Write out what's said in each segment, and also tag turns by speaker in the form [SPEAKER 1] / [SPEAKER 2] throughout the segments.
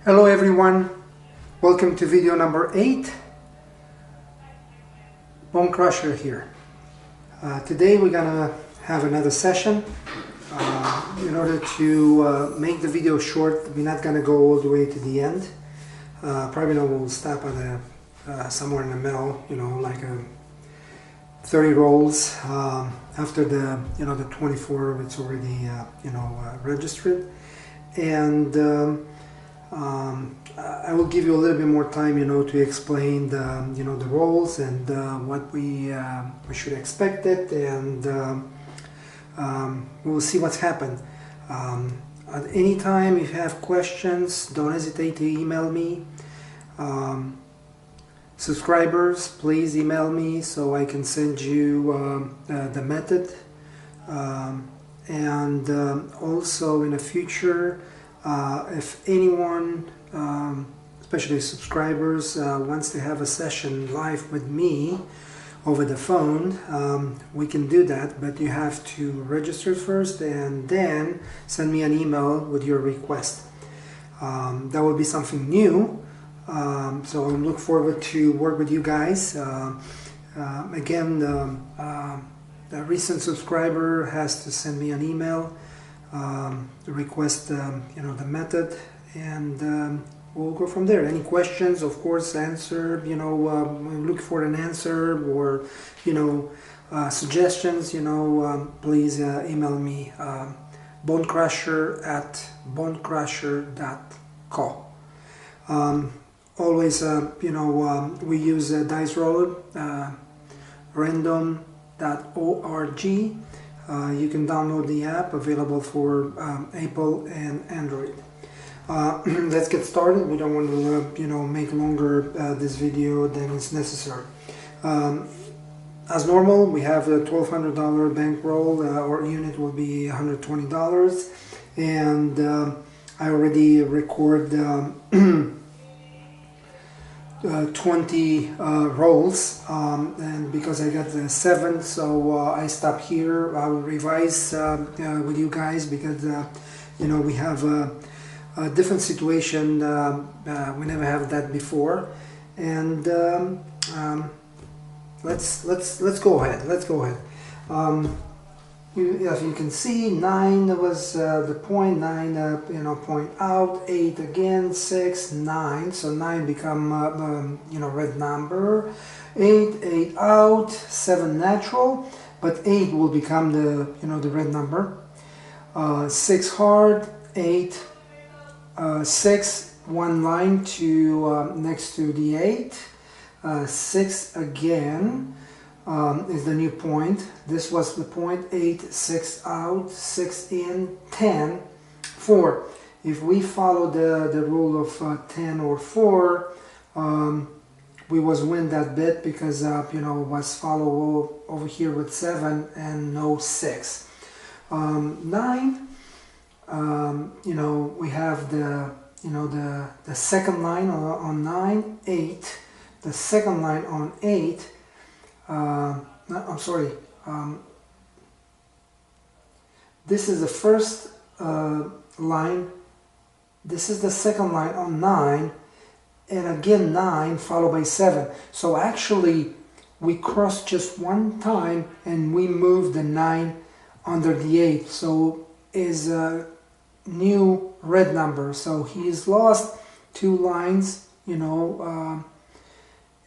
[SPEAKER 1] Hello everyone, welcome to video number 8. Bone Crusher here. Today we're gonna have another session. In order to make the video short, we're not gonna go all the way to the end. Probably we'll stop at somewhere in the middle, like 30 rolls. After the the 24, it's already registered, and I will give you a little bit more time, to explain the roles and what we should expect it, and we'll see what's happened. At any time, if you have questions, don't hesitate to email me. Subscribers, please email me so I can send you the method, and also in the future, if anyone, especially subscribers, wants to have a session live with me over the phone, we can do that, but you have to register first and then send me an email with your request. That will be something new, so I look forward to work with you guys. Again, the recent subscriber has to send me an email to request the method, and we'll go from there. Any questions, of course, answer, look for an answer, or suggestions, please email me, bonecrusher@bonecrusher.co. Always we use a dice roller, random.org. You can download the app, available for Apple and Android. Let's get started. We don't want to make longer this video than is necessary. As normal, we have a $1,200 bankroll. Our unit will be $120, and I already record 20 rolls, and because I got 7, so I stop here. I will revise with you guys, because we have a different situation. We never have that before, and let's go ahead. As you can see, 9 was the point. 9 point out. 8 again. 6, 9, so 9 become red number. 8 out. 7 natural, but 8 will become the the red number. 6 hard. 8, 6, 1 line to next to the 8. 6 again is the new point. This was the point. 8, 6 out, 6 in, 10, 4. If we follow the rule of 10 or 4, we was win that bit, because was follow over here with 7 and no 6. 9, we have the the second line on 9. 8, the second line on 8. I'm sorry, this is the first line, this is the second line on 9, and again 9 followed by 7. So actually we crossed just one time and we moved the 9 under the 8, so is a new red number. So he's lost 2 lines,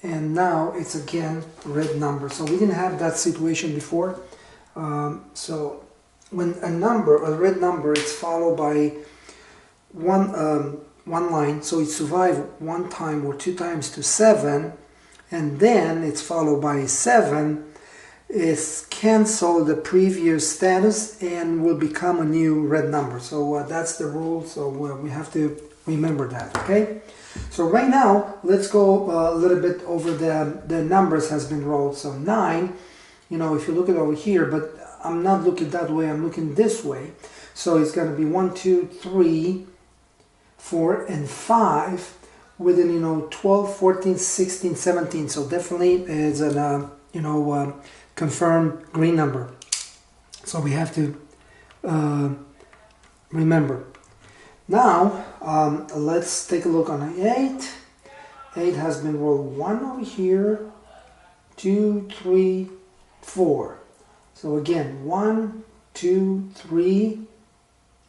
[SPEAKER 1] and now it's again red number. So we didn't have that situation before. So when a red number, it's followed by one line, so it survived 1 time or 2 times to 7, and then it's followed by 7, is cancel the previous status and will become a new red number. So that's the rule, so we have to remember that. Okay, so right now let's go a little bit over the numbers has been rolled. So 9, if you look at over here, but I'm not looking that way, I'm looking this way, so it's going to be 1, 2, 3, 4 and 5 within 12, 14, 16, 17. So definitely is an confirmed green number, so we have to remember. Now let's take a look on an 8. 8 has been rolled 1 over here, 2, 3, 4. So again, 1, 2, 3,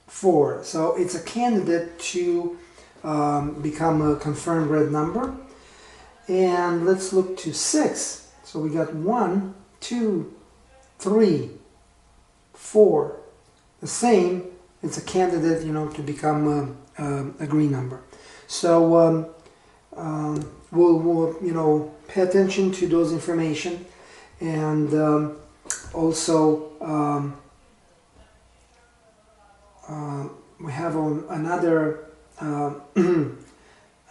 [SPEAKER 1] 4. So it's a candidate to become a confirmed red number. And let's look to 6. So we got 1, 2, 3, 4. The same. It's a candidate, you know, to become a green number. So we'll you know, pay attention to those information, and also we have another. I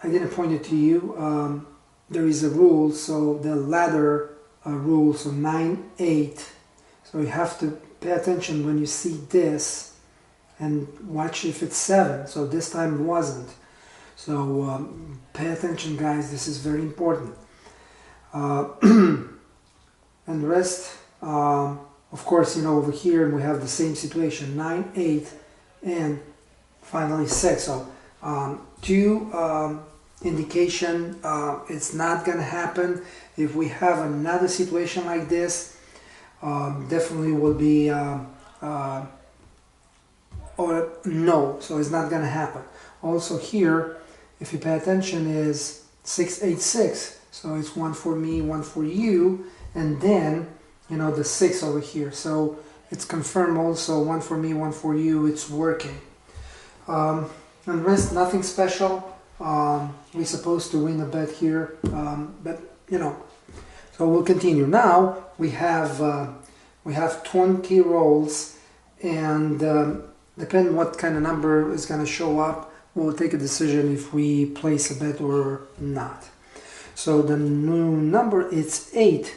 [SPEAKER 1] didn't point it to you. There is a rule, so the ladder rule, so 9, 8. So you have to pay attention when you see this, and watch if it's 7. So this time it wasn't. So pay attention, guys. This is very important. And the rest, of course, you know, over here we have the same situation: 9, 8, and finally 6. So two indication it's not gonna happen. If we have another situation like this, definitely will be or no, so it's not gonna happen. Also here, if you pay attention, is 686, so it's 1 for me, 1 for you, and then you know the 6 over here, so it's confirmed also, 1 for me, 1 for you. It's working. And the rest, nothing special. We're supposed to win a bet here, but you know, so we'll continue. Now we have 20 rolls, and depending what kind of number is going to show up, we'll take a decision if we place a bet or not. So the new number is 8.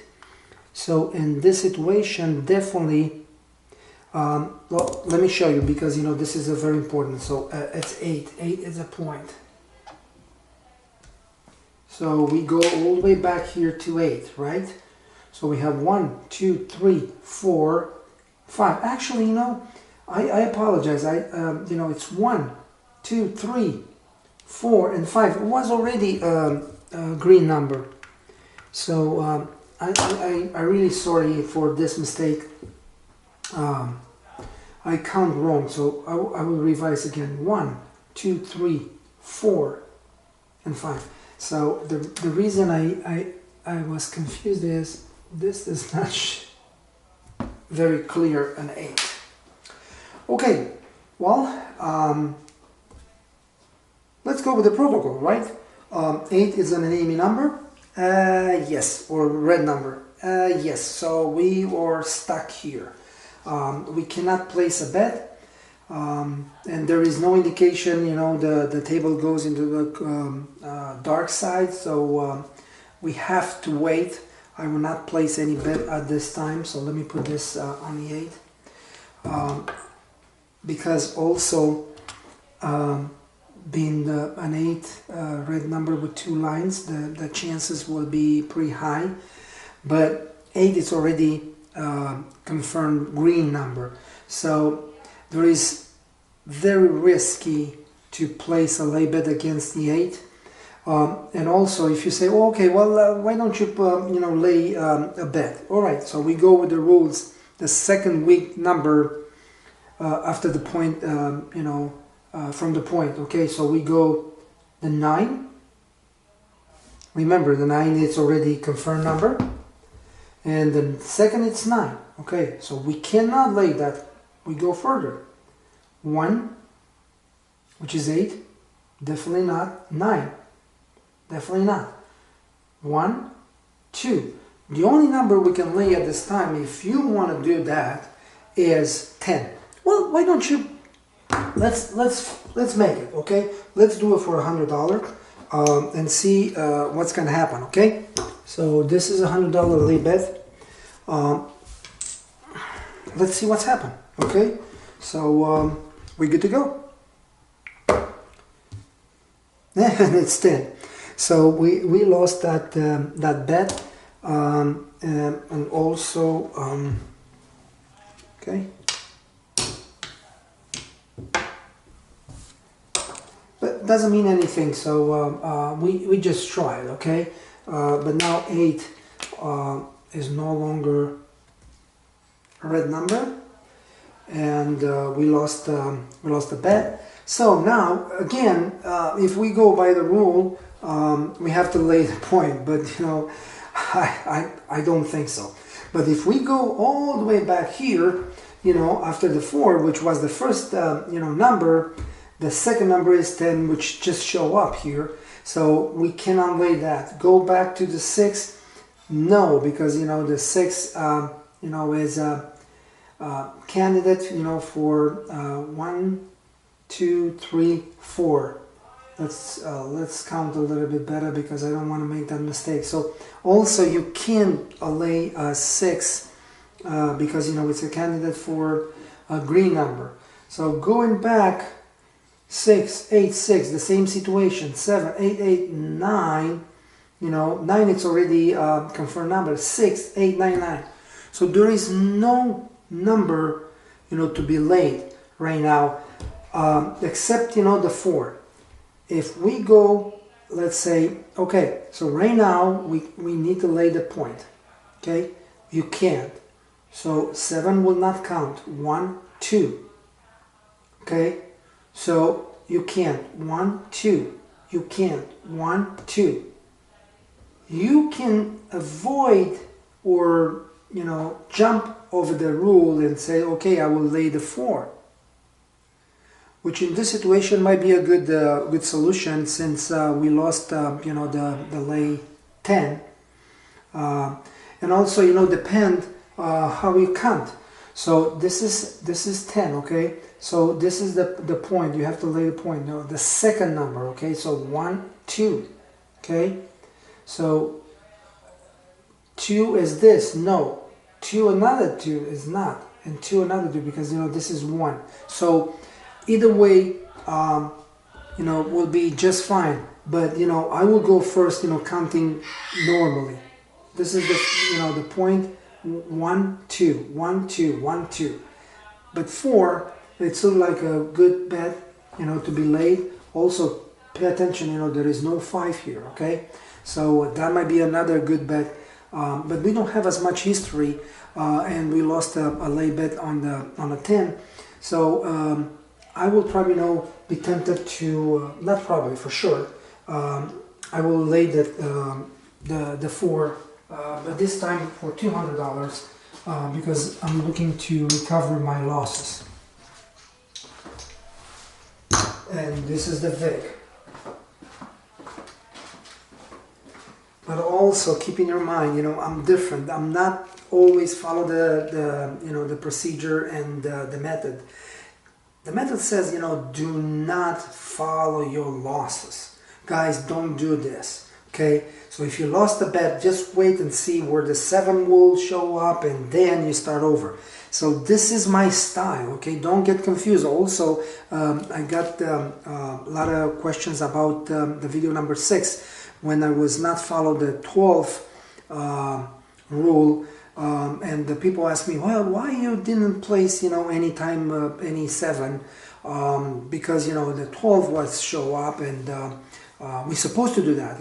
[SPEAKER 1] So in this situation, definitely, well, let me show you, because you know this is a very important. So it's 8. 8 is a point. So we go all the way back here to 8, right? So we have 1, 2, 3, 4, 5. Actually, you know, I apologize. You know, it's 1, 2, 3, 4, and 5. It was already a green number. So I'm really sorry for this mistake. I count wrong, so I will revise again. 1, 2, 3, 4, and 5. So the reason I was confused is this is not very clear an 8. Okay, well, let's go with the protocol, right? 8 is an enemy number. Yes, or red number. Yes, so we are stuck here. We cannot place a bet, and there is no indication, you know, the table goes into the dark side, so we have to wait. I will not place any bet at this time, so let me put this on the 8. Because also, being an 8 red number with 2 lines, the chances will be pretty high, but 8 is already confirmed green number, so there is very risky to place a lay bet against the 8. And also, if you say, oh, okay, well, why don't you you know, lay a bet? All right, so we go with the rules. The second weak number after the point, you know, from the point. Okay, so we go the 9. Remember, the 9 is already confirmed number, and the second it's 9. Okay, so we cannot lay that. We go further. 1, which is 8, definitely not. 9, definitely not. 1, 2. The only number we can lay at this time, if you want to do that, is 10. Well, why don't you? Let's make it. Okay, let's do it for $100 and see what's gonna happen. Okay, so this is $100 lay bet. Let's see what's happened. Okay, so we're good to go. And it's 10. So we lost that that bet, and also okay. doesn't mean anything, so we just tried, okay? But now 8 is no longer a red number, and we lost the bet. So now again, if we go by the rule, we have to lay the point, but you know, I don't think so. But if we go all the way back here, you know, after the 4, which was the first you know, number, the second number is 10, which just show up here. So we cannot lay that. Go back to the 6. No, because you know the 6 you know, is a candidate, you know, for 1, 2, 3, 4. Let's count a little bit better because I don't want to make that mistake. So also you can lay a 6 because you know it's a candidate for a green number. So going back, 6, 8, 6, the same situation. 7, 8, 8, 9. You know, 9 it's already confirmed number. 6, 8, 9, 9. So there is no number, you know, to be laid right now, except you know the 4. If we go, let's say, okay, so right now we need to lay the point, okay? You can't. So 7 will not count. 1, 2, okay? So you can't. 1, 2, you can't. 1, 2. You can avoid or, you know, jump over the rule and say, okay, I will lay the 4. Which in this situation might be a good solution, since we lost you know, the lay 10, and also you know depend how you count. So this is 10, okay? So this is the point. You have to lay the point. No, the second number, okay? So 1, 2, okay? So 2 is this, no. 2 another 2 is not, and 2 another 2, because you know this is 1. So either way, you know, will be just fine. But you know, I will go first, you know, counting normally. This is the, you know, the point. 1, 2, 1, 2, 1, 2. But 4, it's sort of like a good bet, you know, to be laid. Also, pay attention. You know, there is no 5 here. Okay, so that might be another good bet. But we don't have as much history, and we lost a lay bet on the 10. So I will probably be tempted to, not probably, for sure, I will lay the 4, but this time for $200, because I'm looking to recover my losses. And this is the VIG. But also keep in your mind, you know, I'm different. I'm not always follow the you know, the procedure and the method. The method says, you know, do not follow your losses. Guys, don't do this, okay? So if you lost the bet, just wait and see where the 7 will show up, and then you start over. So this is my style, okay? Don't get confused. Also, I got a lot of questions about the video number 6, when I was not follow the 12 rule. And the people ask me, well, why you didn't place, you know, any time any 7, because you know the 12 was show up, and we're supposed to do that.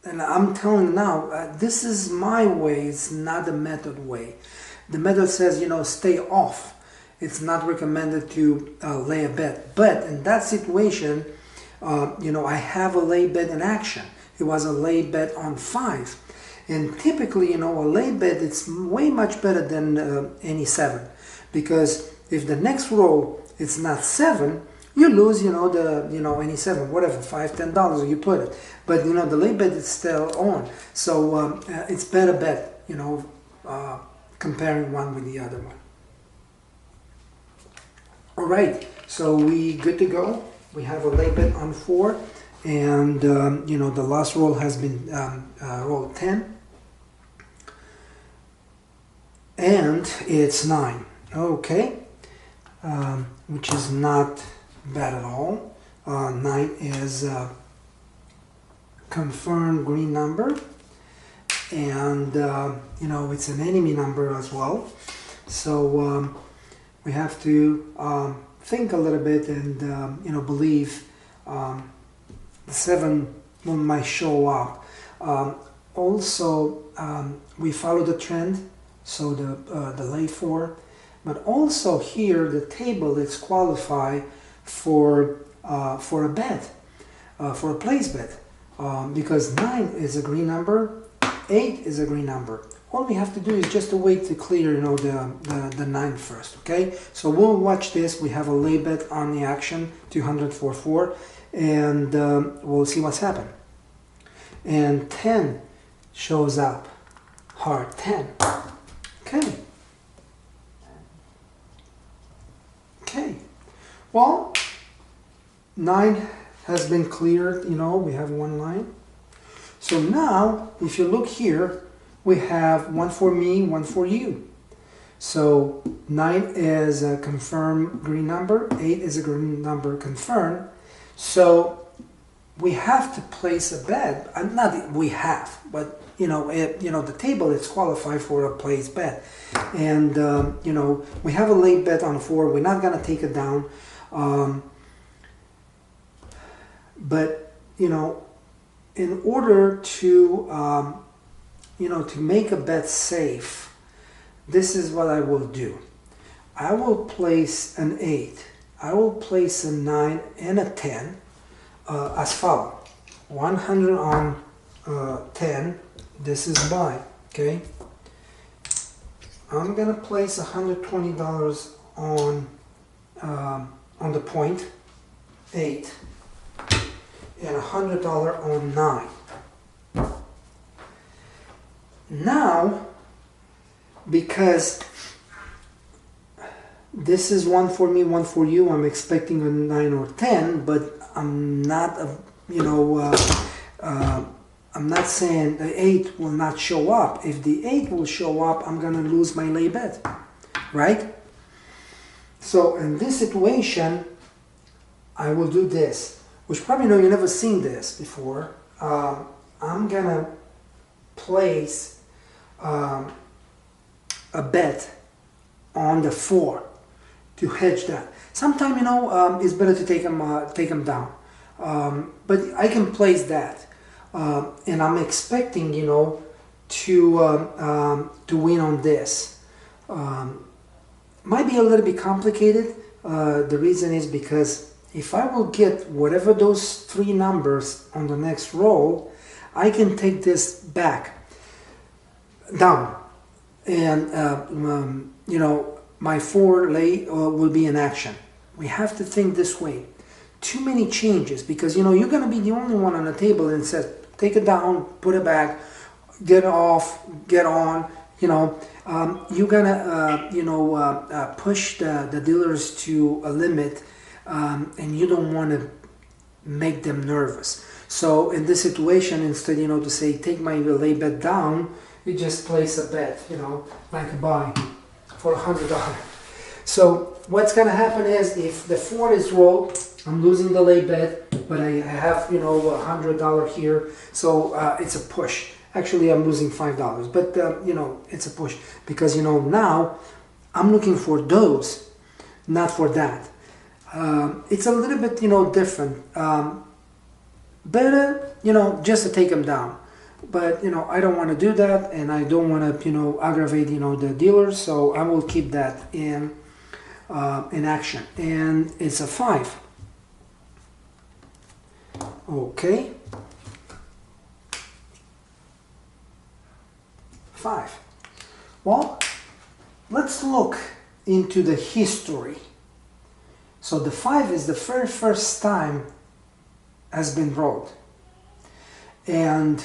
[SPEAKER 1] And I'm telling now, this is my way. It's not the method way. The method says, you know, stay off. It's not recommended to lay a bet. But in that situation, you know, I have a lay bet in action. It was a lay bet on 5. And typically, you know, a lay bet, it's way much better than any 7. Because if the next roll it's not 7, you lose, you know, any 7, whatever, $5, $10 you put it. But, you know, the lay bet is still on. So it's better bet, you know, comparing one with the other one. All right, so we good to go. We have a lay bet on 4. And, you know, the last roll has been roll 10. And it's 9, okay, which is not bad at all. 9 is a confirmed green number, and you know, it's an enemy number as well. So we have to think a little bit and believe the 7 might show up. Also, we follow the trend, so the lay 4, but also here the table is qualified for a bet, for a place bet, because 9 is a green number, 8 is a green number. All we have to do is just to wait to clear, the 9 first, okay? So we'll watch this. We have a lay bet on the action, 200 for 4, and we'll see what's happened. And 10 shows up, hard 10, okay. Okay, well, 9 has been cleared, we have one line. So now, if you look here, we have 1 for me, 1 for you. So 9 is a confirmed green number, 8 is a green number confirmed. So we have to place a bet. Not that we have, but the table is qualified for a place bet, and we have a late bet on 4. We're not gonna take it down, but in order to to make a bet safe, this is what I will do. I will place an 8, I will place a 9 and a 10 as follows. 100 on 10, this is buy, okay? I'm gonna place $120 on the point 8 and $100 on 9. Now, because this is 1 for me, 1 for you, I'm expecting a 9 or 10, but I'm not, I'm not saying the 8 will not show up. If the 8 will show up, I'm gonna lose my lay bet, right? So in this situation, I will do this, which probably you've never seen this before. I'm gonna place a bet on the 4 to hedge that. Sometimes it's better to take them down, but I can place that, and I'm expecting to win on this. Might be a little bit complicated. The reason is because if I will get whatever those 3 numbers on the next roll, I can take this back down, and my 4 lay will be in action. We have to think this way. Too many changes, because you're going to be the only one on the table and says take it down, put it back, get off, get on. You're gonna push the dealers to a limit, and you don't want to make them nervous. So in this situation, instead to say take my lay bet down, you just place a bet, like a buy for $100. So what's gonna happen is, if the 4 is rolled, I'm losing the lay bet, but I have $100 here, so it's a push. Actually, I'm losing $5, but it's a push, because now I'm looking for those, not for that. It's a little bit different. Better just to take them down, but I don't want to do that, and I don't want to aggravate the dealers, so I will keep that in action. And it's a 5. Okay, 5. Well, let's look into the history. So the 5 is the very first time has been rolled, and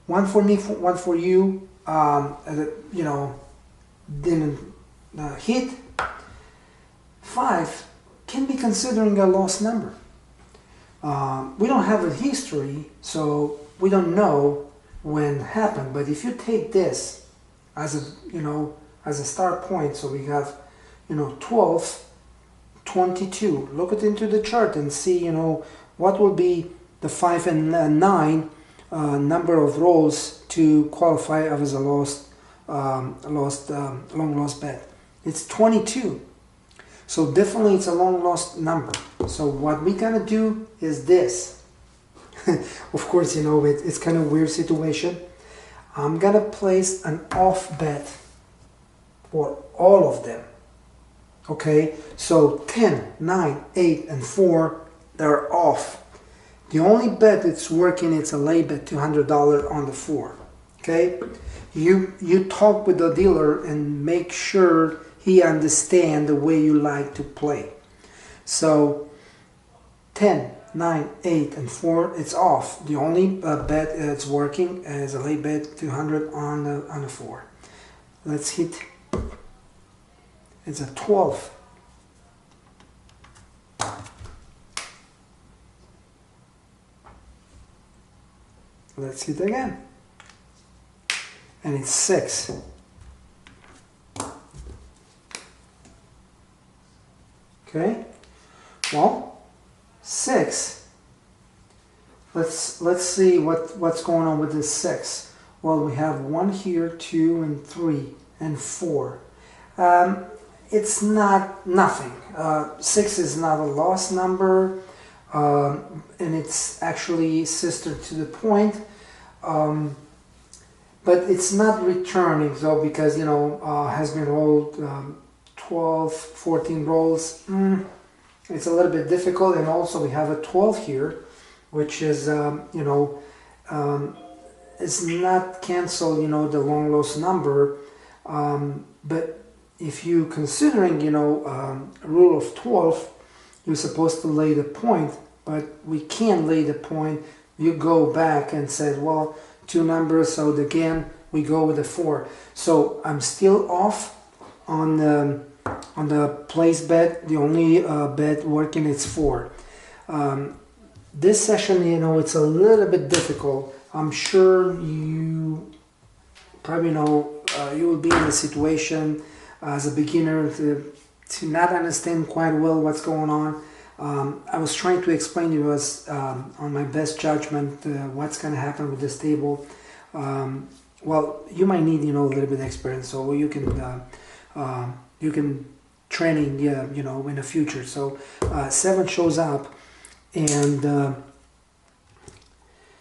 [SPEAKER 1] 1 for me, 1 for you, didn't hit. 5 can be considering a lost number. We don't have a history, so we don't know when it happened. But if you take this as a start point, so we have 12, 22. Look into the chart and see what will be the 5 and 9 number of rolls to qualify as a long lost bet. It's 22. So definitely it's a long lost number. So what we gotta do is this. Of course, you know, it's kind of weird situation. I'm gonna place an off bet for all of them. Okay, so 10, 9, 8, and 4, they're off. The only bet that's working, it's a lay bet, $200 on the 4. Okay, you talk with the dealer and make sure he understands the way you like to play. So 10, 9, 8, and 4, it's off. The only bet that's working is a lay bet, 200 on the 4. Let's hit. It's a 12. Let's hit again. And it's 6. Okay. Well, 6. Let's see what's going on with this 6. Well, we have 1 here, 2 and 3 and 4. It's not nothing. 6 is not a lost number, and it's actually sister to the point, but it's not returning though, because you know has been rolled 12, 14 rolls. It's a little bit difficult, and also we have a 12 here, which is you know it's not cancel, you know, the long lost number, but if you considering, you know, rule of 12, you're supposed to lay the point, but we can't lay the point. You go back and said, well, 2 numbers, so again we go with the 4. So I'm still off on the place bet. The only bet working is 4. This session, you know, it's a little bit difficult. I'm sure you probably know you will be in a situation as a beginner to not understand quite well what's going on. I was trying to explain to you as on my best judgment what's going to happen with this table. Well, you might need, you know, a little bit of experience, so you can training, you know, in the future. So 7 shows up, and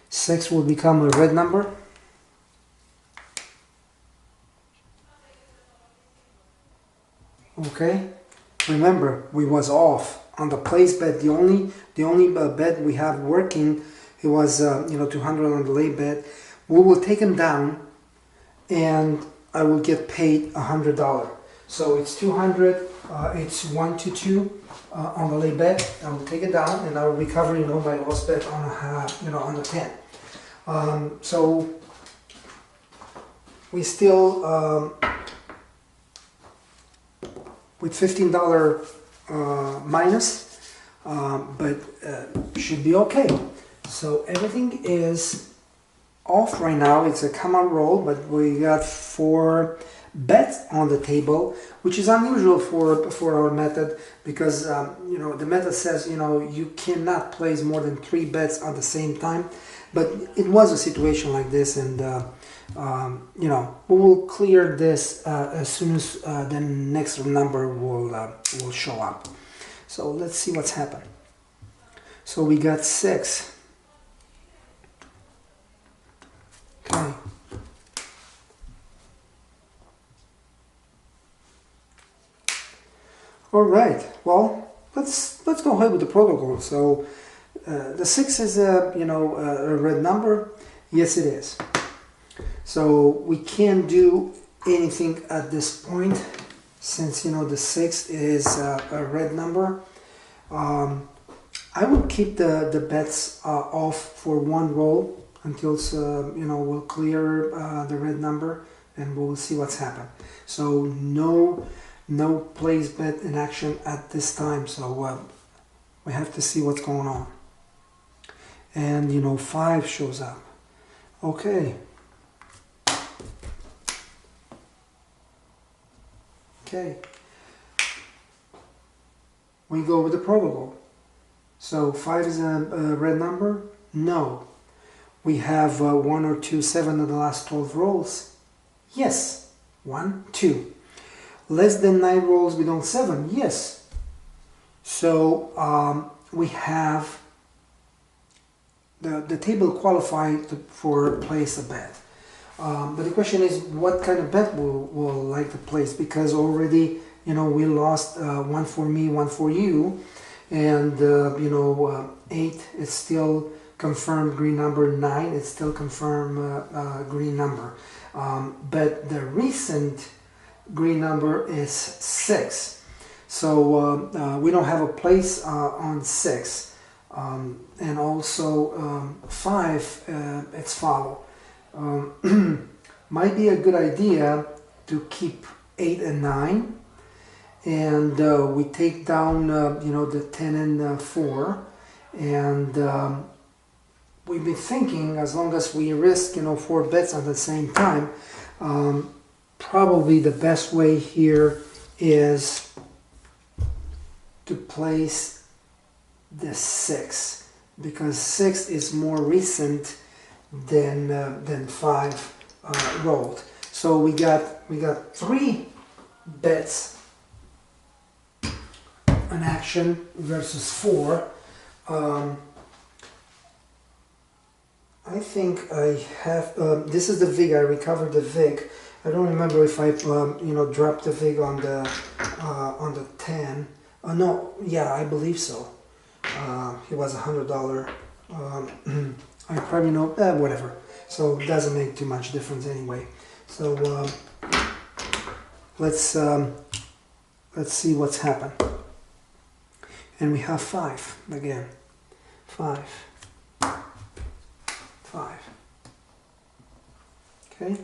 [SPEAKER 1] 6 will become a red number. Okay, remember we was off on the place bet. The only bet we have working, it was you know, 200 on the lay bet. We will take him down, and I will get paid $100. So it's 200. It's 1 to 2 on the lay bet. I will take it down, and I will recover, you know, my lost bet on a, you know, on the 10. So we still. With $15 minus, but should be okay. So everything is off right now. It's a common roll, but we got 4 bets on the table, which is unusual for our method, because you know, the method says, you know, you cannot place more than 3 bets at the same time. But it was a situation like this, and you know, we will clear this as soon as the next number will show up. So let's see what's happened. So we got 6. Okay. All right. Well, let's go ahead with the protocol. So the 6 is you know, a red number. Yes, it is. So we can't do anything at this point, since, you know, the 6 is a red number. I will keep the bets off for 1 roll until you know, we'll clear the red number, and we'll see what's happened. So no place bet in action at this time. So we have to see what's going on. And you know, 5 shows up. Okay. Okay. We go with the protocol. So 5 is a red number? No. We have 1 or 2 7 of the last 12 rolls? Yes. 1, 2. Less than 9 rolls we don't 7? Yes. So we have the table qualified for place a bet. But the question is, what kind of bet will like to place? Because already, you know, we lost one for me, one for you, and you know, 8 is still confirmed green number, 9 is still confirmed green number. But the recent green number is 6. So we don't have a place on 6. And also 5, it's follow. Might be a good idea to keep 8 and 9, and we take down you know, the 10 and 4, and we've been thinking, as long as we risk, you know, 4 bets at the same time, probably the best way here is to place the 6, because 6 is more recent than 5 rolled. So we got 3 bets an action versus 4. I think I have this is the VIG. I recovered the VIG. I don't remember if I you know, dropped the VIG on the 10. No, yeah, I believe so. It was $100. I probably know, whatever. So it doesn't make too much difference anyway. So let's see what's happened. And we have 5 again. 5. 5. Okay.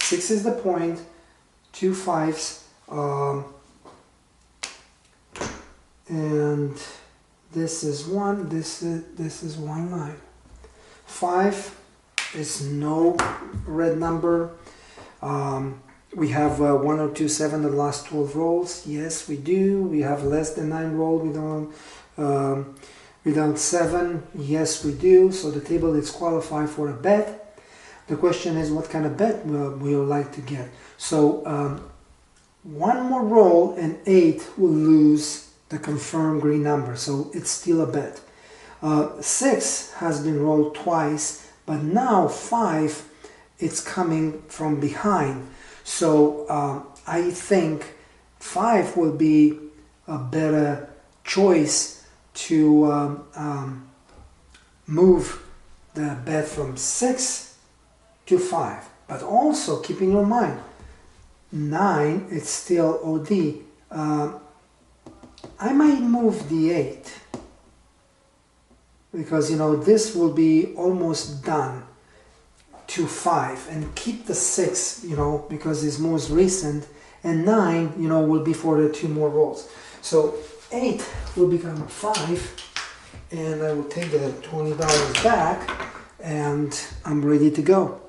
[SPEAKER 1] 6 is the point. 2 5s. And this is 1. This is 1 9. 5 is no red number. We have 1027 the last 12 rolls. Yes, we do. We have less than 9 roll without 7. Yes, we do. So the table is qualified for a bet. The question is, what kind of bet we would like to get? So one more roll and 8 will lose the confirmed green number. So it's still a bet. 6 has been rolled twice, but now 5, it's coming from behind. So I think 5 will be a better choice to move the bet from 6 to 5. But also keeping in mind, 9, it's still OD. I might move the 8. Because, you know, this will be almost done to 5, and keep the 6, you know, because it's most recent, and 9, you know, will be for the 2 more rolls. So 8 will become 5, and I will take the $20 back, and I'm ready to go.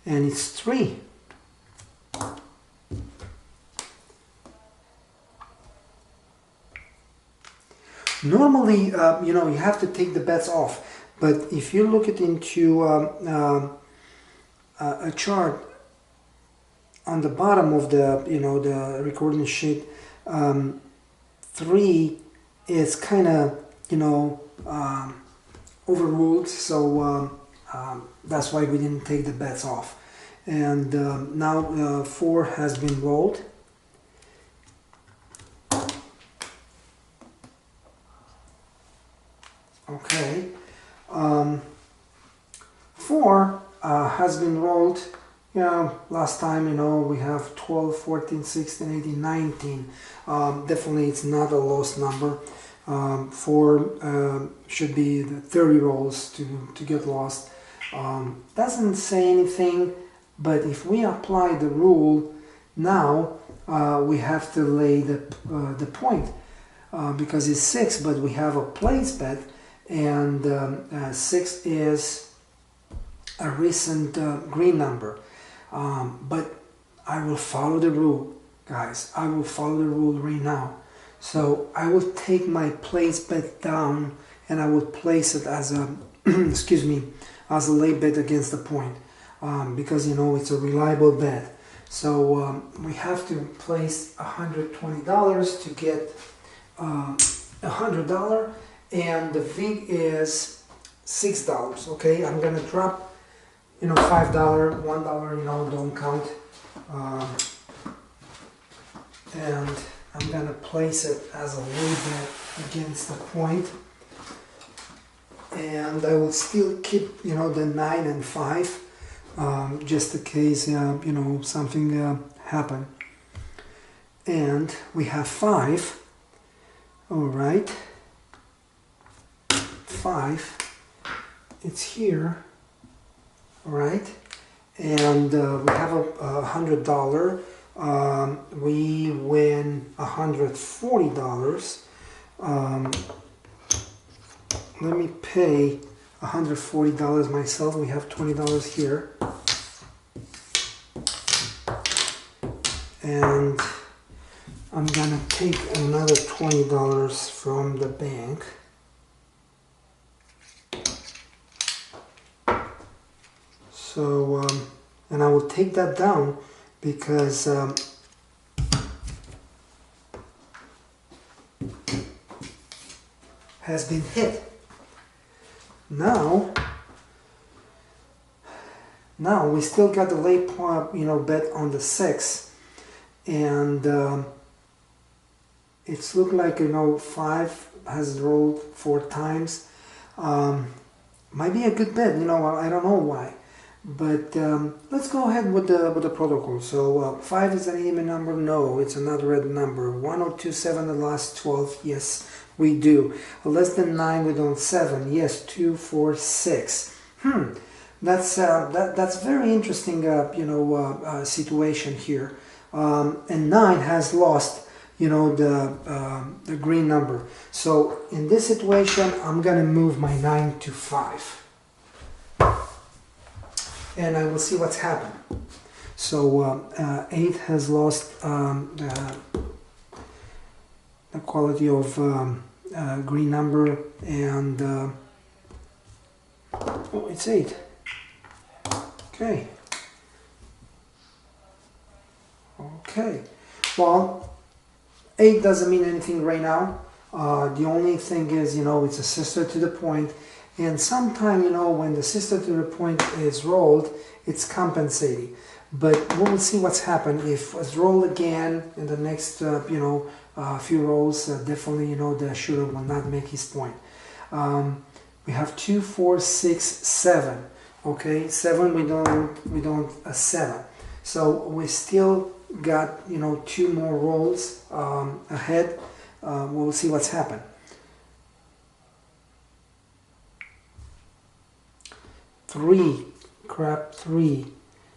[SPEAKER 1] And it's 3. Normally, you know, you have to take the bets off, but if you look it into a chart on the bottom of the, you know, the recording sheet, 3 is kind of, you know, overruled, so that's why we didn't take the bets off. And now 4 has been rolled. Okay, 4 has been rolled. You know, last time, you know, we have 12, 14, 16, 18, 19. Definitely it's not a lost number. 4 should be the 30 rolls to get lost. Doesn't say anything, but if we apply the rule now, we have to lay the point. Because it's 6, but we have a place bet. And 6 is a recent green number, but I will follow the rule, guys. I will follow the rule right now. So I will take my place bet down, and I will place it as a excuse me, as a lay bet against the point, because, you know, it's a reliable bet. So we have to place $120 to get $100, and the vig is $6. Okay, I'm gonna drop, $5, $1, don't count, and I'm gonna place it as a lead bet against the point, and I will still keep the 9 and 5, just in case something happen. And we have 5. All right, 5. It's here. All right, and we have $100. We win $140. Let me pay $140 myself. We have $20 here, and I'm gonna take another $20 from the bank. So, and I will take that down because has been hit. Now we still got the late bet on the 6, and it's looked like 5 has rolled 4 times. Might be a good bet. I don't know why. But let's go ahead with the protocol. So 5 is an even number. No, it's another red number. 1027 the last 12. Yes, we do. Less than 9 we don't. 7. Yes, 2, 4, 6. That's very interesting. Situation here. And 9 has lost. The green number. So in this situation, I'm gonna move my 9 to 5. And I will see what's happened. So 8 has lost the quality of green number, and oh, it's 8. Okay. Okay. Well, 8 doesn't mean anything right now. The only thing is, it's a sister to the point. And sometime, when the sister to the point is rolled, it's compensating. But we'll see what's happened. If it's rolled again in the next, few rolls, definitely, the shooter will not make his point. We have 2, 4, 6, 7. Okay, 7 we don't 7. So we still got 2 more rolls ahead. We'll see what's happened. Crap 3.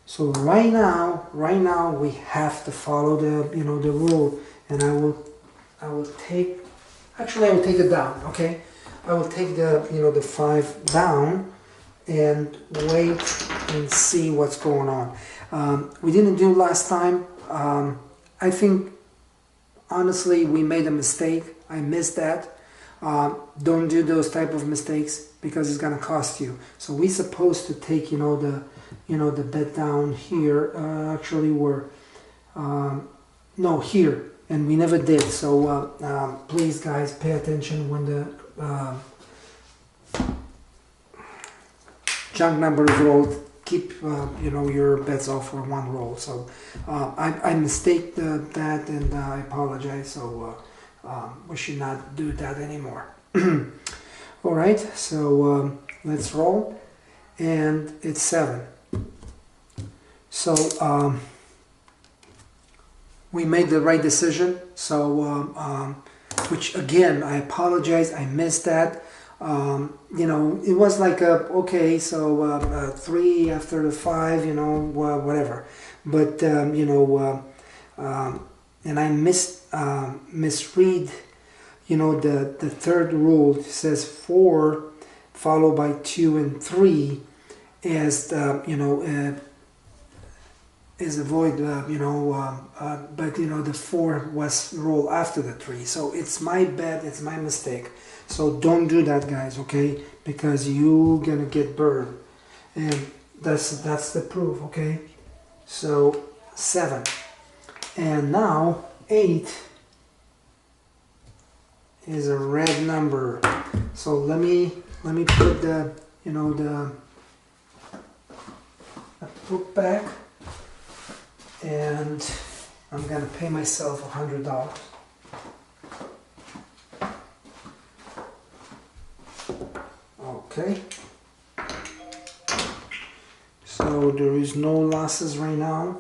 [SPEAKER 1] So right now we have to follow the the rule, and I will take it down. Okay, I will take the 5 down and wait and see what's going on. We didn't do last time. I think honestly we made a mistake. I missed that. Don't do those type of mistakes, because it's gonna cost you. So we're supposed to take the bet down here. Actually we're no, here, and we never did. So please guys, pay attention when the junk number is rolled. Keep your bets off for 1 roll. So I mistake that, and I apologize. So we should not do that anymore. All right, so let's roll, and it's 7. So we made the right decision. So which again, I apologize, I missed that. It was like okay, so 3 after the 5, whatever. But and I misread. The third rule. It says 4 followed by 2 and 3 as the is avoid but the 4 was rolled after the 3. So it's my bad, it's my mistake. So don't do that, guys, okay? Because you're gonna get burned, and that's the proof, okay? So 7. And now 8 is a red number. So let me put the the book back, and I'm gonna pay myself $100. Okay. So there is no losses right now.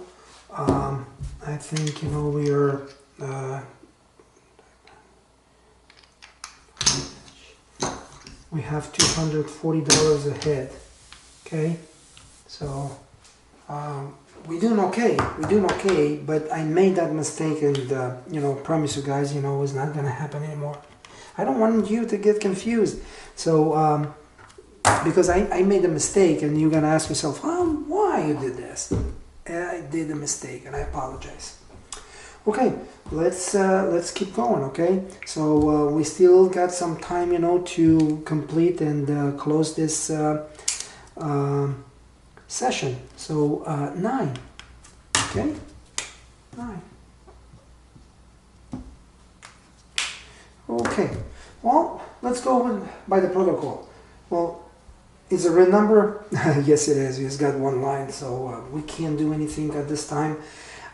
[SPEAKER 1] I think we are we have $240 ahead. Okay, so we're doing okay. But I made that mistake, and promise you guys, it's not gonna happen anymore. I don't want you to get confused. So because I made a mistake, and you're gonna ask yourself, why you did this? I did a mistake, and I apologize. Okay, let's keep going. Okay, so we still got some time, to complete and close this session. So 9. Okay, 9. Okay, well, let's go by the protocol. Well, is a red number? Yes, it is. It's got one line, so we can't do anything at this time.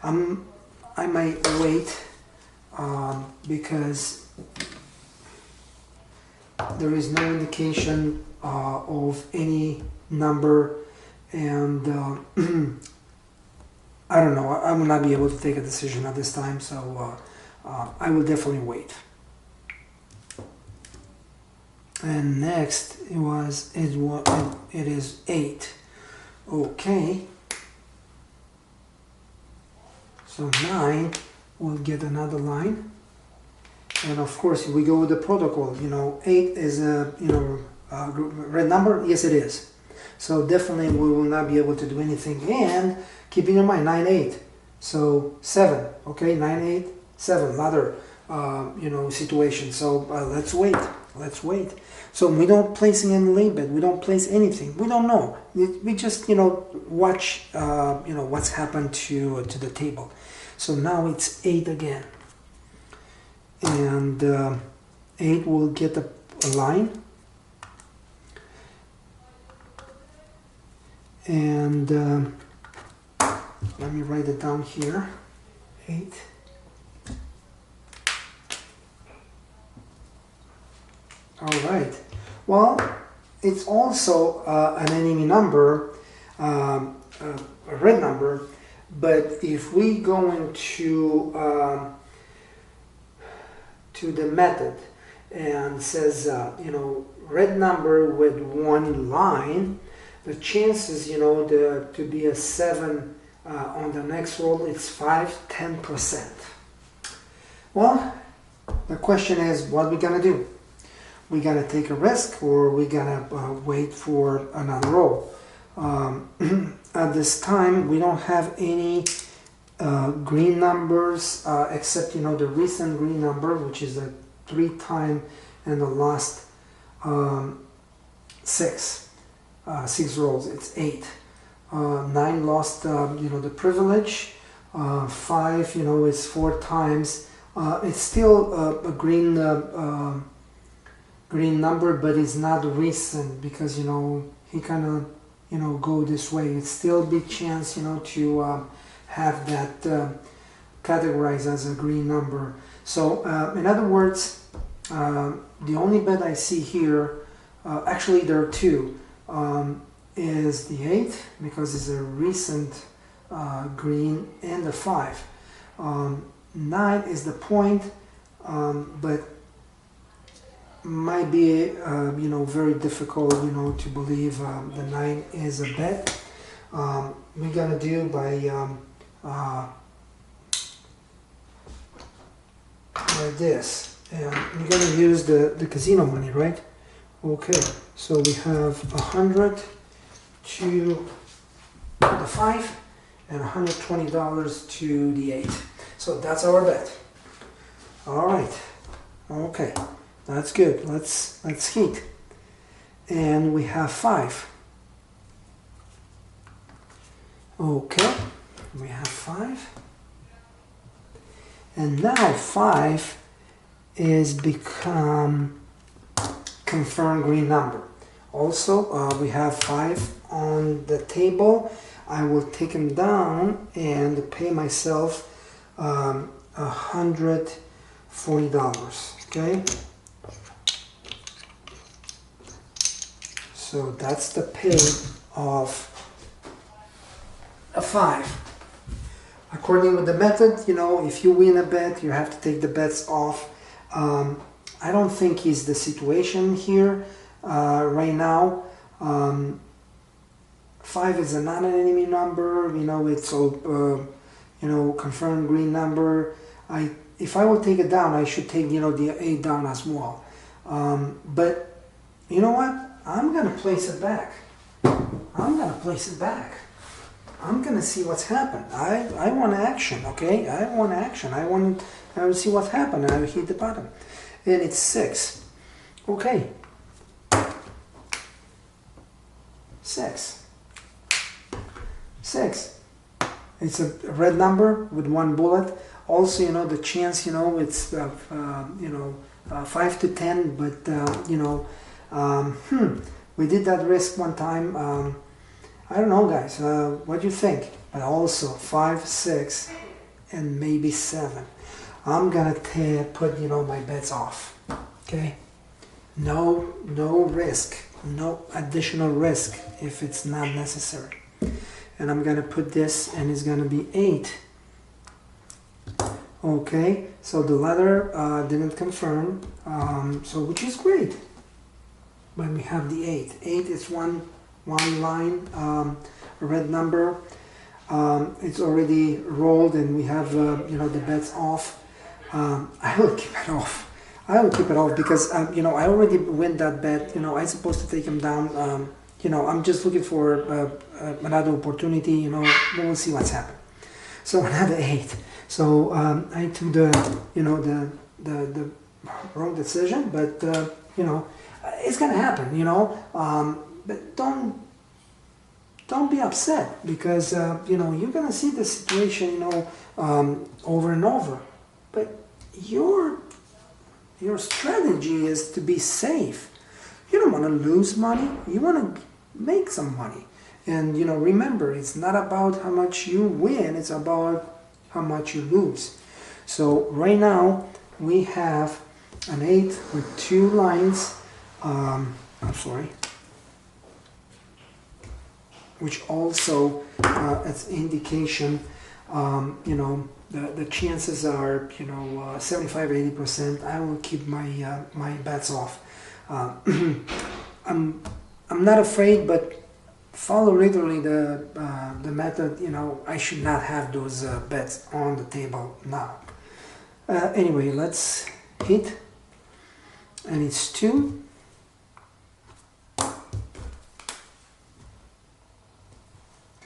[SPEAKER 1] I might wait because there is no indication of any number, and I don't know. I will not be able to take a decision at this time, so I will definitely wait. And next it is 8. Okay, so 9 will get another line, and of course we go with the protocol. 8 is a red number. Yes, it is. So definitely we will not be able to do anything. And keeping in mind 9 8, so 7. Okay, 9 8 7, another situation. So let's wait. So we don't place any label, we don't place anything, we don't know. We just watch what's happened to the table. So now it's 8 again, and 8 will get a line, and let me write it down here. 8. All right. Well, it's also an enemy number, a red number. But if we go into to the method and says red number with one line, the chances to be a 7 on the next roll, it's 5-10%. Well, the question is, what we gonna do? We gotta take a risk, or we gotta wait for another roll. At this time, we don't have any green numbers except the recent green number, which is a 3 time and the last 6 rolls. It's 8. 9 lost the privilege. 5 is 4 times. It's still a green number, but it's not recent, because he kind of go this way. It's still a big chance to have that categorized as a green number. So in other words, the only bet I see here, actually there are 2, is the 8, because it's a recent green, and the 5. 9 is the point, but might be very difficult to believe the 9 is a bet. We're gonna do by this, and we're gonna use the casino money, right? Okay, so we have 100 to the 5 and $120 to the 8. So that's our bet. All right. Okay. That's good. Let's heat. And we have 5. Okay. We have 5. And now 5 is become confirmed green number. Also, we have 5 on the table. I will take them down and pay myself $140. Okay. So that's the pay of a 5. According with the method, you know, if you win a bet, you have to take the bets off. I don't think it's the situation here right now. 5 is not an enemy number. You know, it's you know, confirmed green number. If I would take it down, I should take, you know, the 8 down as well. But you know what? I'm gonna place it back. I'm gonna place it back. I'm gonna see what's happened. I want action, okay? I want action. I want to see what happened. I hit the bottom, and it's 6. Okay, 6. 6. It's a red number with 1 bullet. Also, you know, the chance, you know, it's you know, 5 to 10, but you know, we did that risk one time. I don't know, guys, what do you think? But also 5, 6, and maybe 7. I'm gonna put, you know, my bets off. Okay, no risk, no additional risk if it's not necessary. And I'm gonna put this, and it's gonna be 8. Okay, so the letter didn't confirm, so which is great. But we have the 8. 8 is one line, a red number. It's already rolled, and we have you know, the bets off. I will keep it off. I will keep it off because you know, I already win that bet. You know, I'm supposed to take him down. You know, I'm just looking for another opportunity. You know, we'll see what's happened. So another 8. So I took the, you know, the wrong decision, but you know, it's gonna happen. You know, but don't be upset because you know, you're gonna see the situation, you know, over and over. But your strategy is to be safe. You don't want to lose money. You want to make some money. And you know, remember, it's not about how much you win. It's about how much you lose. So right now we have an 8 with 2 lines. I'm sorry. Which also as indication, you know, the chances are, you know, 75-80%. I will keep my my bets off. I'm not afraid, but follow literally the method. You know, I should not have those bets on the table now. Anyway, let's hit, and it's 2.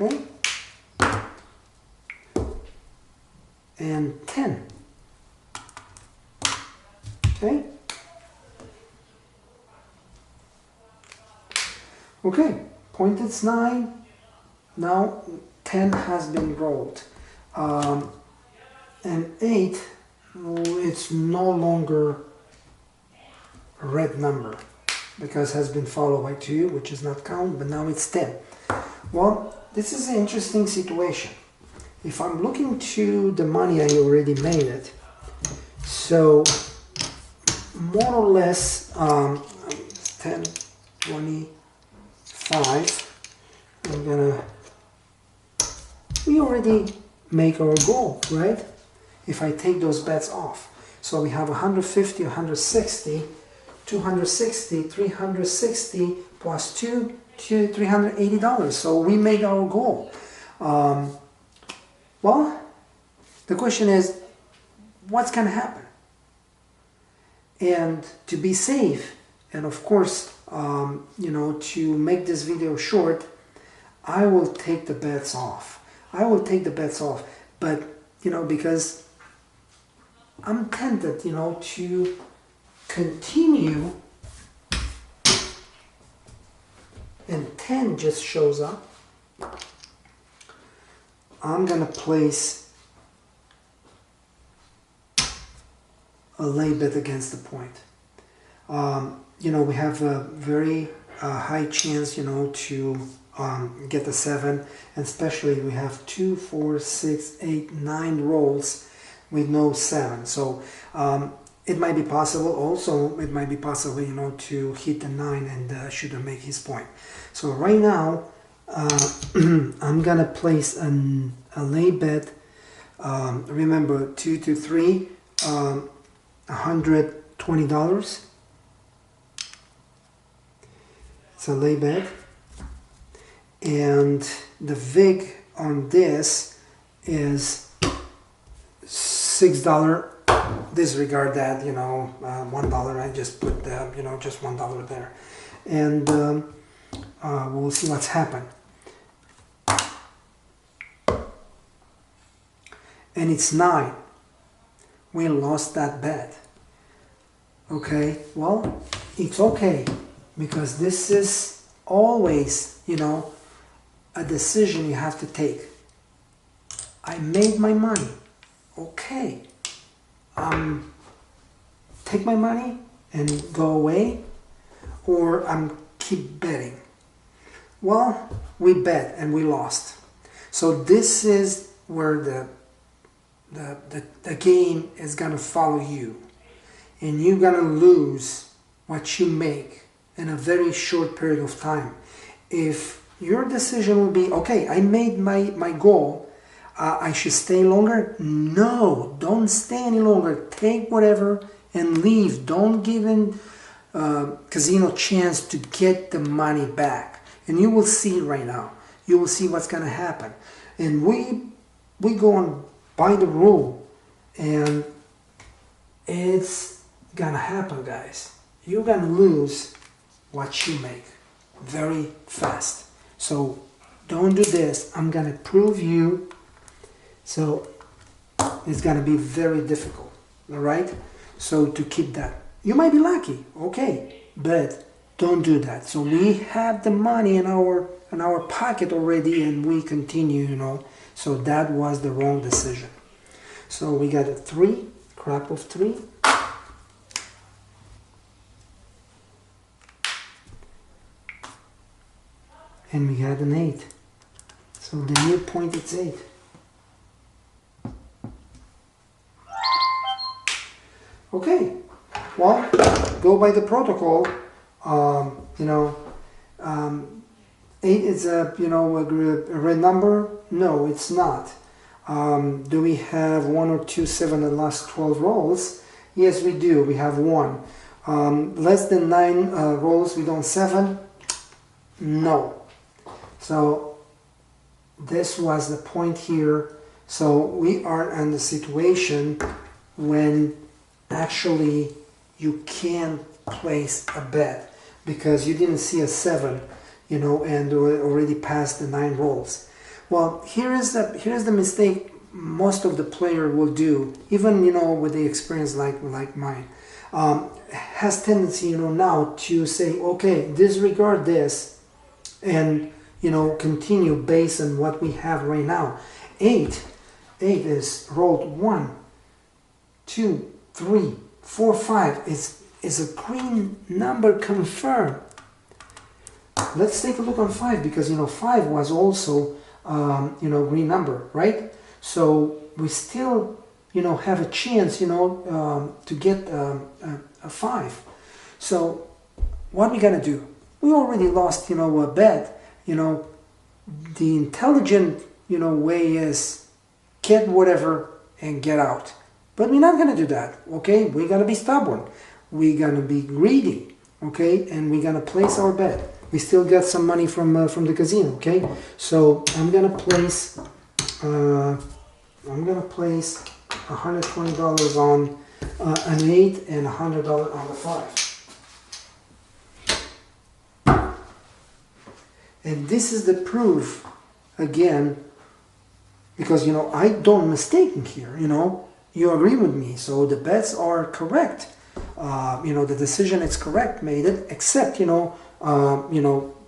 [SPEAKER 1] Okay, and 10. Okay. Okay, point is 9. Now 10 has been rolled. And 8, it's no longer a red number because it has been followed by 2, which is not count, but now it's 10. Well, this is an interesting situation. If I'm looking to the money, I already made it. So more or less 10, 25. We already make our goal, right? If I take those bets off. So we have 150, 160, 260, 360 plus 2 to $380. So we made our goal. Well, the question is, what's going to happen? And to be safe, and of course, you know, to make this video short, I will take the bets off. I will take the bets off, but you know, because I'm tempted, you know, to continue, and 10 just shows up. I'm gonna place a lay bet against the point. You know, we have a very high chance, you know, to get the 7, and especially we have 2, 4, 6, 8, 9 rolls with no 7. So it might be possible. Also, it might be possible, you know, to hit the 9 and should make his point. So right now, I'm gonna place a lay bet. Remember, 2 to 3, $120. It's a lay bet, and the vig on this is $6. Disregard that, you know, $1. I just put you know, just $1 there, and we'll see what's happened. And it's 9. We lost that bet. Okay, well, it's okay, because this is always, you know, a decision you have to take. I made my money. Okay. Take my money and go away, or keep betting. Well, we bet and we lost. So this is where the game is gonna follow you, and you're gonna lose what you make in a very short period of time. If your decision will be, okay, I made my goal, I should stay longer. No, don't stay any longer. Take whatever and leave. Don't give in casino chance to get the money back. And you will see right now. You will see what's gonna happen. And we go on by the rule, and it's gonna happen, guys. You're gonna lose what you make very fast. So don't do this. I'm gonna prove you. So it's gonna be very difficult, all right? So to keep that, you might be lucky, okay, but don't do that. So we have the money in our pocket already, and we continue, you know. So that was the wrong decision. So we got a 3, crap of 3. And we got an 8. So the new point is 8. Okay, well, go by the protocol. You know, 8 is a, you know, a red number. No, it's not. Do we have 1 or 2 7 in the last 12 rolls? Yes, we do. We have 1. Less than 9 rolls, we don't 7. No. So this was the point here. So we are in the situation when actually you can place a bet because you didn't see a 7, you know, and already passed the 9 rolls. Well, here's the mistake most of the player will do, even, you know, with the experience like mine, has tendency, you know, now to say, okay, disregard this and, you know, continue based on what we have right now. 8 is rolled 1, 2, 3, 4, 5 is a green number confirmed. Let's take a look on 5, because, you know, 5 was also you know, green number, right? So we still, you know, have a chance, you know, to get a 5. So what we gotta do? We already lost, you know, a bet. You know, the intelligent, you know, way is get whatever and get out. But we're not gonna do that, okay? We're gonna be stubborn. We're gonna be greedy, okay? And we're gonna place our bet. We still get some money from the casino, okay? So I'm gonna place $120 on an 8 and $100 on the 5. And this is the proof, again, because, you know, I don't mistake here, you know, you agree with me, so the bets are correct. You know, the decision is correct, made it, except, you know,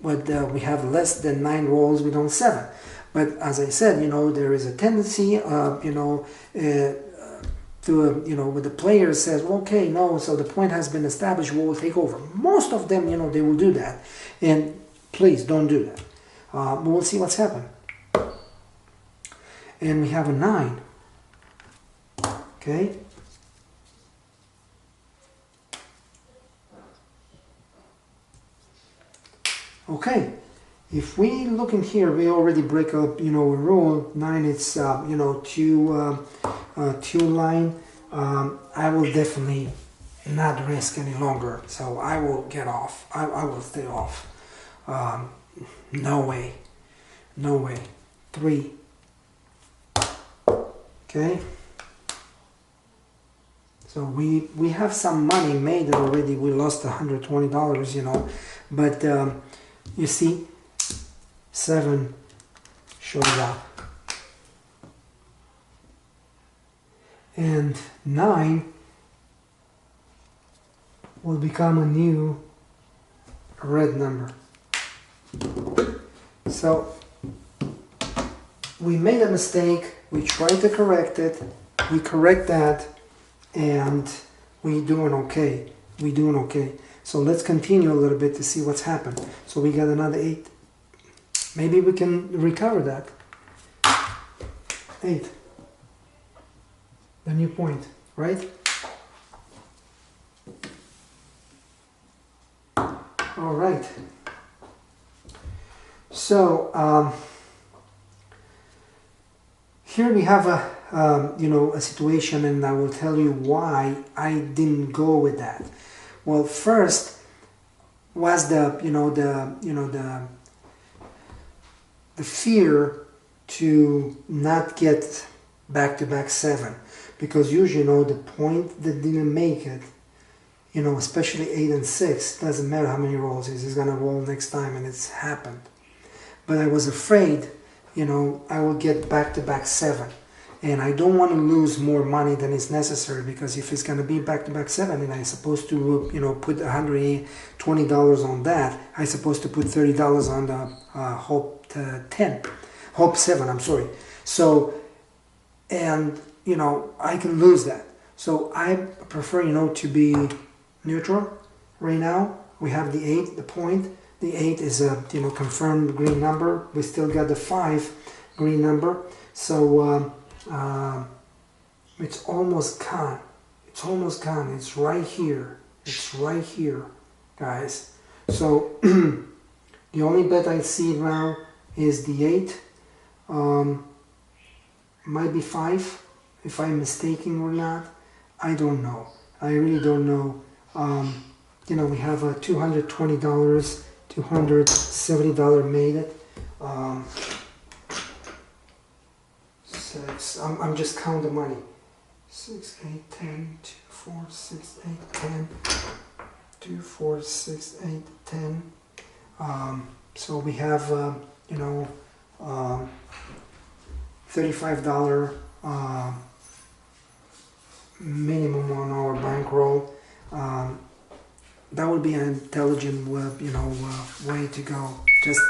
[SPEAKER 1] we have less than 9 rolls, we don't 7. But as I said, you know, there is a tendency, when the player says, well, okay, no, so the point has been established, we will take over. Most of them, you know, they will do that. And please don't do that. But we'll see what's happened. And we have a 9. Okay. Okay. If we look in here, we already break up, you know, a rule. 9, it's, two line. I will definitely not risk any longer. So I will get off. I will stay off. No way. No way. 3. Okay. So we have some money made already. We lost $120, you know. But you see, 7 shows up. And 9 will become a new red number. So we made a mistake, we tried to correct it, we correct that, and we're doing okay. We're doing okay. So let's continue a little bit to see what's happened. So we got another 8. Maybe we can recover that. 8. The new point, right? All right. So here we have a situation, and I will tell you why I didn't go with that. Well, first was the fear to not get back-to-back 7, because usually, you know, the point that didn't make it, you know, especially 8 and 6, doesn't matter how many rolls he's gonna roll next time, and it's happened. But I was afraid, you know, I will get back-to-back 7, and I don't want to lose more money than is necessary, because if it's gonna be back-to-back 7, and I'm supposed to, you know, put $120 on that, I'm supposed to put $30 on the Hope 7. I'm sorry. So, and you know, I can lose that. So I prefer, you know, to be neutral. Right now we have the 8, the point. The 8 is a, you know, confirmed green number. We still got the 5 green number. So it's almost gone. It's almost gone. It's right here. It's right here, guys. So the only bet I see now is the 8. Might be 5, if I'm mistaken or not. I don't know. I really don't know. You know, we have a $220, $270 made it. 6. I'm just counting the money. 6, 8, 10, 2, 4, 6, 8, 10, 2, 4, 6, 8, 10. So we have, you know, $35 minimum on our bankroll. That would be an intelligent, way to go. Just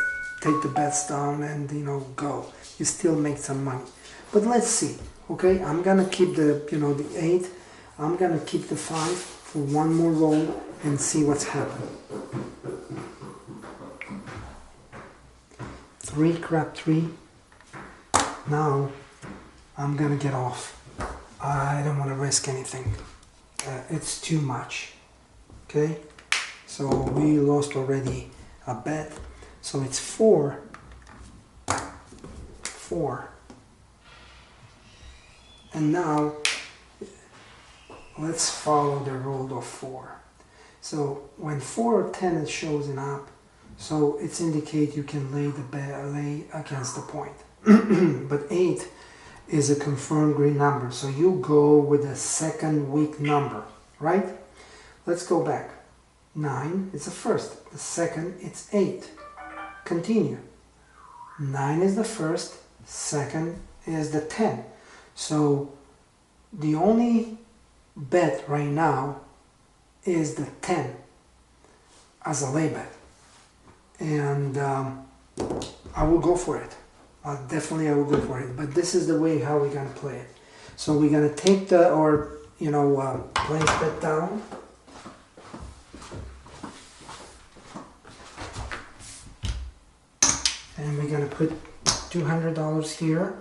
[SPEAKER 1] take the bets down and, you know, go. You still make some money. But let's see. Okay, I'm gonna keep the, you know, the 8. I'm gonna keep the 5 for one more roll and see what's happening. 3, crap 3. Now I'm gonna get off. I don't want to risk anything. It's too much. Okay, so we lost already a bet. So it's 4. And now let's follow the rule of 4. So when 4 or 10 is showing up, so it's indicate you can lay the bet, lay against the point. But 8 is a confirmed green number, so you go with the second weak number, right? Let's go back. 9 is the first, the second it's 8. Continue. 9 is the first, second is the 10. So the only bet right now is the 10 as a lay bet, and I will go for it. definitely I will go for it. But this is the way how we're gonna play it. So we're gonna take place bet down. And we're gonna put $200 here.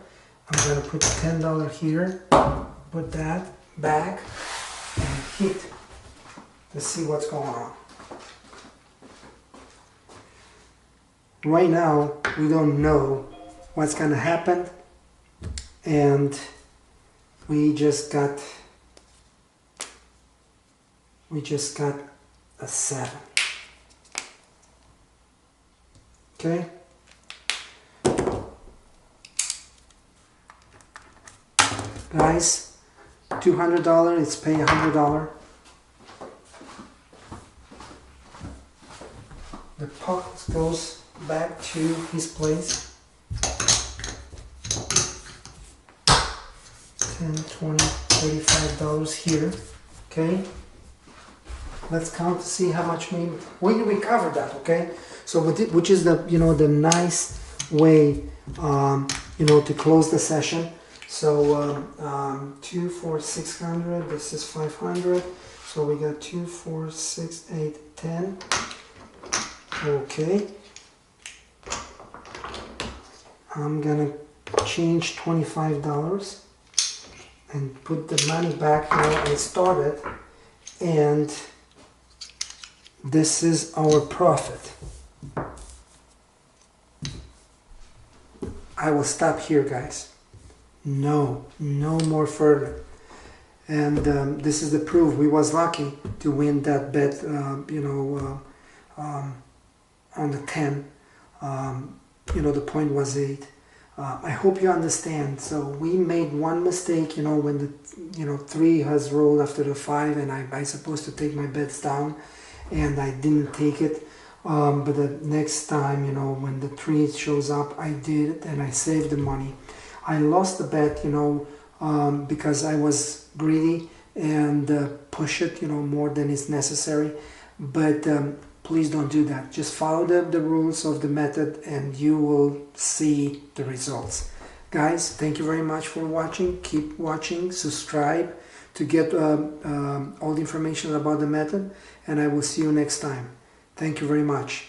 [SPEAKER 1] I'm gonna put $10 here. Put that back and hit to see what's going on. Right now, we don't know what's gonna happen, and we just got a 7. Okay. Guys, $200, it's pay $100. The puck goes back to his place. 10, 20, $35 here. Okay. Let's count to see how much we recovered that. Okay. So which is the the nice way to close the session. So 2, 4, 600. This is 500. So we got 2, 4, 6, 8, 10. Okay. I'm gonna change $25 and put the money back now I started, and this is our profit. I will stop here, guys. No more further. And this is the proof we was lucky to win that bet. On the 10. The point was 8. I hope you understand. So we made one mistake, when the 3 has rolled after the 5, and I supposed to take my bets down, and I didn't take it. But the next time, when the 3 shows up, I did it, and I saved the money. I lost the bet, because I was greedy and push it, more than is necessary. But please don't do that. Just follow the rules of the method, and you will see the results. Guys, thank you very much for watching. Keep watching, subscribe to get all the information about the method, and I will see you next time. Thank you very much.